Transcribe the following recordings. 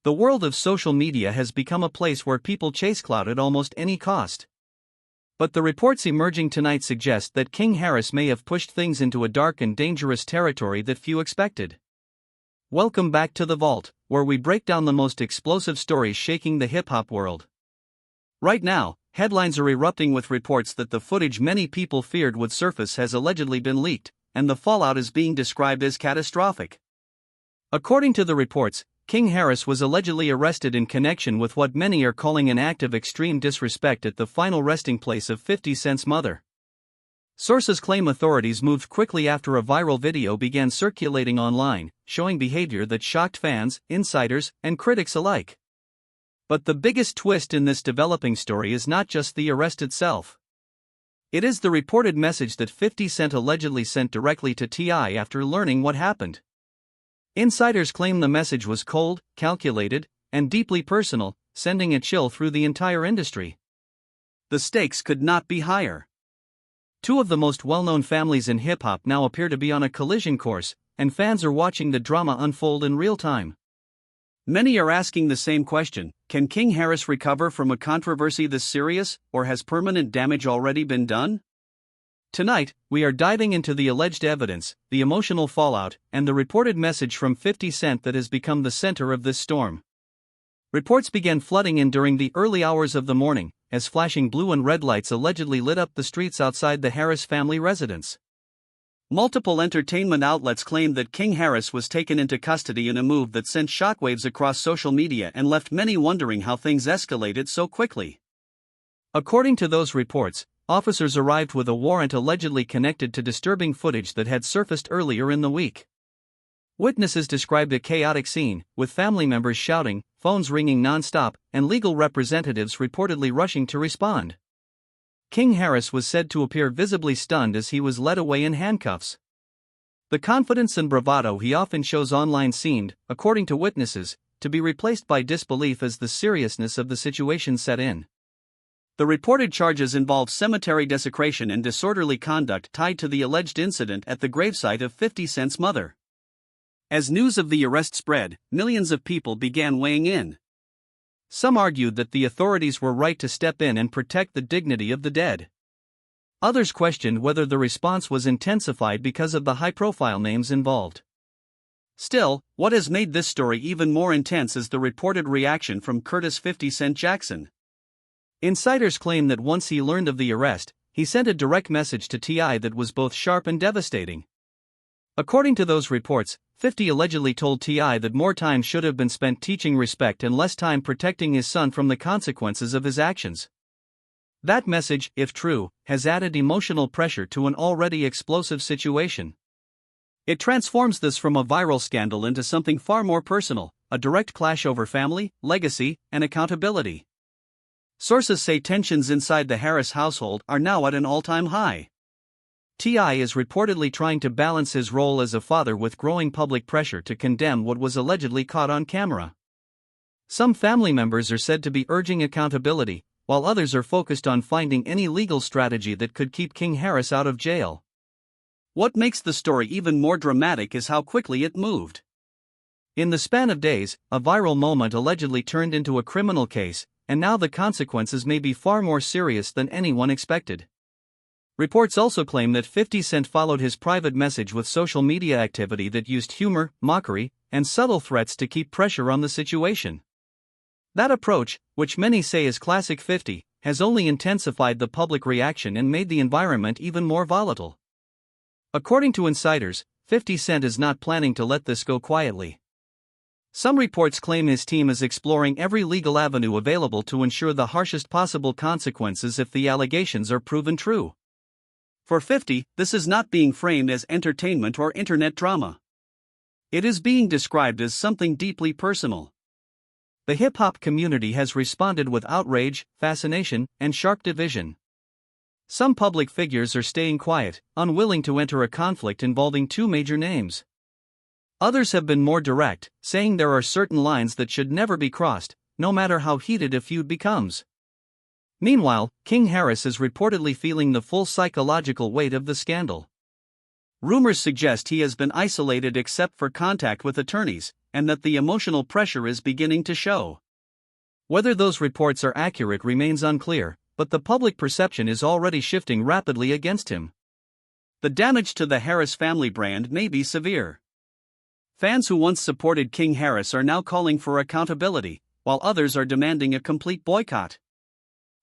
The world of social media has become a place where people chase clout at almost any cost. But the reports emerging tonight suggest that King Harris may have pushed things into a dark and dangerous territory that few expected. Welcome back to The Vault, where we break down the most explosive stories shaking the hip-hop world. Right now, headlines are erupting with reports that the footage many people feared would surface has allegedly been leaked, and the fallout is being described as catastrophic. According to the reports, King Harris was allegedly arrested in connection with what many are calling an act of extreme disrespect at the final resting place of 50 Cent's mother. Sources claim authorities moved quickly after a viral video began circulating online, showing behavior that shocked fans, insiders, and critics alike. But the biggest twist in this developing story is not just the arrest itself. It is the reported message that 50 Cent allegedly sent directly to T.I. after learning what happened. Insiders claim the message was cold, calculated, and deeply personal, sending a chill through the entire industry. The stakes could not be higher. Two of the most well-known families in hip-hop now appear to be on a collision course, and fans are watching the drama unfold in real time. Many are asking the same question: can King Harris recover from a controversy this serious, or has permanent damage already been done? Tonight, we are diving into the alleged evidence, the emotional fallout, and the reported message from 50 Cent that has become the center of this storm. Reports began flooding in during the early hours of the morning, as flashing blue and red lights allegedly lit up the streets outside the Harris family residence. Multiple entertainment outlets claimed that King Harris was taken into custody in a move that sent shockwaves across social media and left many wondering how things escalated so quickly. According to those reports, officers arrived with a warrant allegedly connected to disturbing footage that had surfaced earlier in the week. Witnesses described a chaotic scene, with family members shouting, phones ringing non-stop, and legal representatives reportedly rushing to respond. King Harris was said to appear visibly stunned as he was led away in handcuffs. The confidence and bravado he often shows online seemed, according to witnesses, to be replaced by disbelief as the seriousness of the situation set in. The reported charges involve cemetery desecration and disorderly conduct tied to the alleged incident at the gravesite of 50 Cent's mother. As news of the arrest spread, millions of people began weighing in. Some argued that the authorities were right to step in and protect the dignity of the dead. Others questioned whether the response was intensified because of the high-profile names involved. Still, what has made this story even more intense is the reported reaction from Curtis 50 Cent Jackson. Insiders claim that once he learned of the arrest, he sent a direct message to T.I. that was both sharp and devastating. According to those reports, 50 allegedly told T.I. that more time should have been spent teaching respect and less time protecting his son from the consequences of his actions. That message, if true, has added emotional pressure to an already explosive situation. It transforms this from a viral scandal into something far more personal, a direct clash over family, legacy, and accountability. Sources say tensions inside the Harris household are now at an all-time high. T.I. is reportedly trying to balance his role as a father with growing public pressure to condemn what was allegedly caught on camera. Some family members are said to be urging accountability, while others are focused on finding any legal strategy that could keep King Harris out of jail. What makes the story even more dramatic is how quickly it moved. In the span of days, a viral moment allegedly turned into a criminal case, and now the consequences may be far more serious than anyone expected. Reports also claim that 50 Cent followed his private message with social media activity that used humor, mockery, and subtle threats to keep pressure on the situation. That approach, which many say is classic 50, has only intensified the public reaction and made the environment even more volatile. According to insiders, 50 Cent is not planning to let this go quietly. Some reports claim his team is exploring every legal avenue available to ensure the harshest possible consequences if the allegations are proven true. For 50, this is not being framed as entertainment or internet drama. It is being described as something deeply personal. The hip-hop community has responded with outrage, fascination, and sharp division. Some public figures are staying quiet, unwilling to enter a conflict involving two major names. Others have been more direct, saying there are certain lines that should never be crossed, no matter how heated a feud becomes. Meanwhile, King Harris is reportedly feeling the full psychological weight of the scandal. Rumors suggest he has been isolated except for contact with attorneys, and that the emotional pressure is beginning to show. Whether those reports are accurate remains unclear, but the public perception is already shifting rapidly against him. The damage to the Harris family brand may be severe. Fans who once supported King Harris are now calling for accountability, while others are demanding a complete boycott.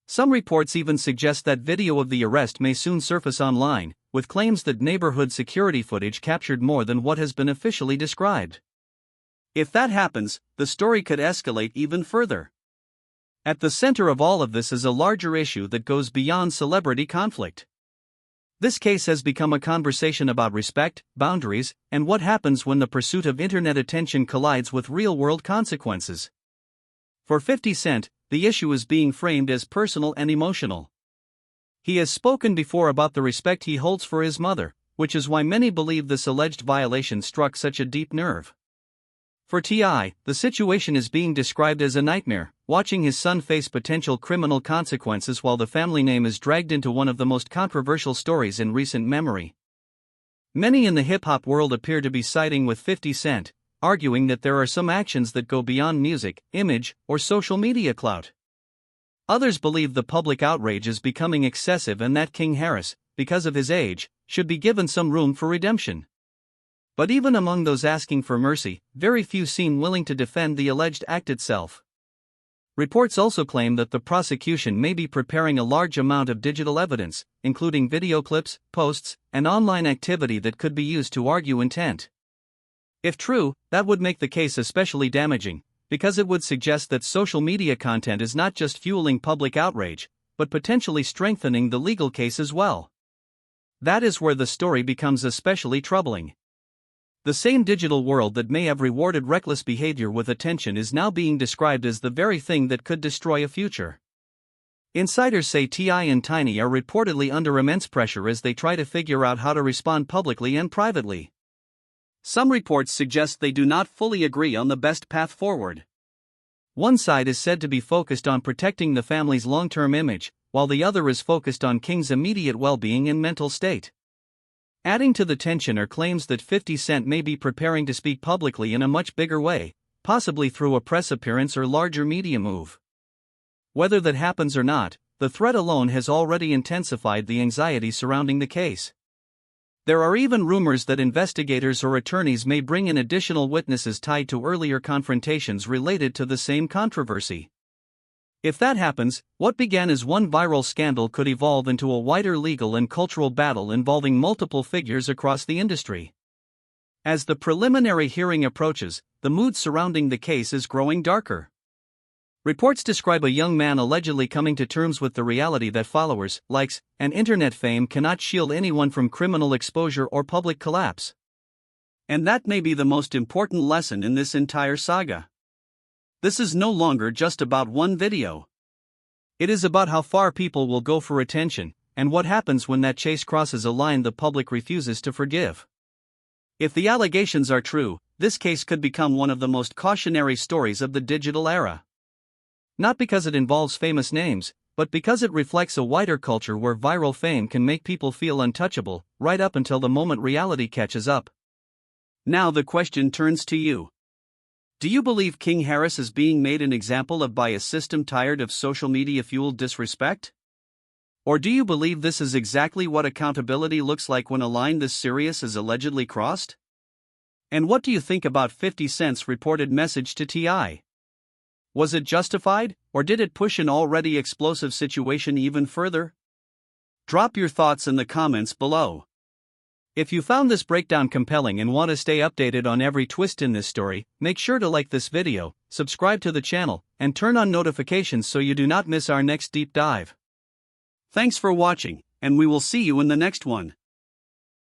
Some reports even suggest that video of the arrest may soon surface online, with claims that neighborhood security footage captured more than what has been officially described. If that happens, the story could escalate even further. At the center of all of this is a larger issue that goes beyond celebrity conflict. This case has become a conversation about respect, boundaries, and what happens when the pursuit of internet attention collides with real-world consequences. For 50 Cent, the issue is being framed as personal and emotional. He has spoken before about the respect he holds for his mother, which is why many believe this alleged violation struck such a deep nerve. For T.I., the situation is being described as a nightmare, watching his son face potential criminal consequences while the family name is dragged into one of the most controversial stories in recent memory. Many in the hip-hop world appear to be siding with 50 Cent, arguing that there are some actions that go beyond music, image, or social media clout. Others believe the public outrage is becoming excessive and that King Harris, because of his age, should be given some room for redemption. But even among those asking for mercy, very few seem willing to defend the alleged act itself. Reports also claim that the prosecution may be preparing a large amount of digital evidence, including video clips, posts, and online activity that could be used to argue intent. If true, that would make the case especially damaging, because it would suggest that social media content is not just fueling public outrage, but potentially strengthening the legal case as well. That is where the story becomes especially troubling. The same digital world that may have rewarded reckless behavior with attention is now being described as the very thing that could destroy a future. Insiders say T.I. and Tiny are reportedly under immense pressure as they try to figure out how to respond publicly and privately. Some reports suggest they do not fully agree on the best path forward. One side is said to be focused on protecting the family's long-term image, while the other is focused on King's immediate well-being and mental state. Adding to the tension are claims that 50 Cent may be preparing to speak publicly in a much bigger way, possibly through a press appearance or larger media move. Whether that happens or not, the threat alone has already intensified the anxiety surrounding the case. There are even rumors that investigators or attorneys may bring in additional witnesses tied to earlier confrontations related to the same controversy. If that happens, what began as one viral scandal could evolve into a wider legal and cultural battle involving multiple figures across the industry. As the preliminary hearing approaches, the mood surrounding the case is growing darker. Reports describe a young man allegedly coming to terms with the reality that followers, likes, and internet fame cannot shield anyone from criminal exposure or public collapse. And that may be the most important lesson in this entire saga. This is no longer just about one video. It is about how far people will go for attention, and what happens when that chase crosses a line the public refuses to forgive. If the allegations are true, this case could become one of the most cautionary stories of the digital era. Not because it involves famous names, but because it reflects a wider culture where viral fame can make people feel untouchable, right up until the moment reality catches up. Now the question turns to you. Do you believe King Harris is being made an example of by a system tired of social media-fueled disrespect? Or do you believe this is exactly what accountability looks like when a line this serious is allegedly crossed? And what do you think about 50 Cent's reported message to T.I.? Was it justified, or did it push an already explosive situation even further? Drop your thoughts in the comments below. If you found this breakdown compelling and want to stay updated on every twist in this story, make sure to like this video, subscribe to the channel, and turn on notifications so you do not miss our next deep dive. Thanks for watching, and we will see you in the next one.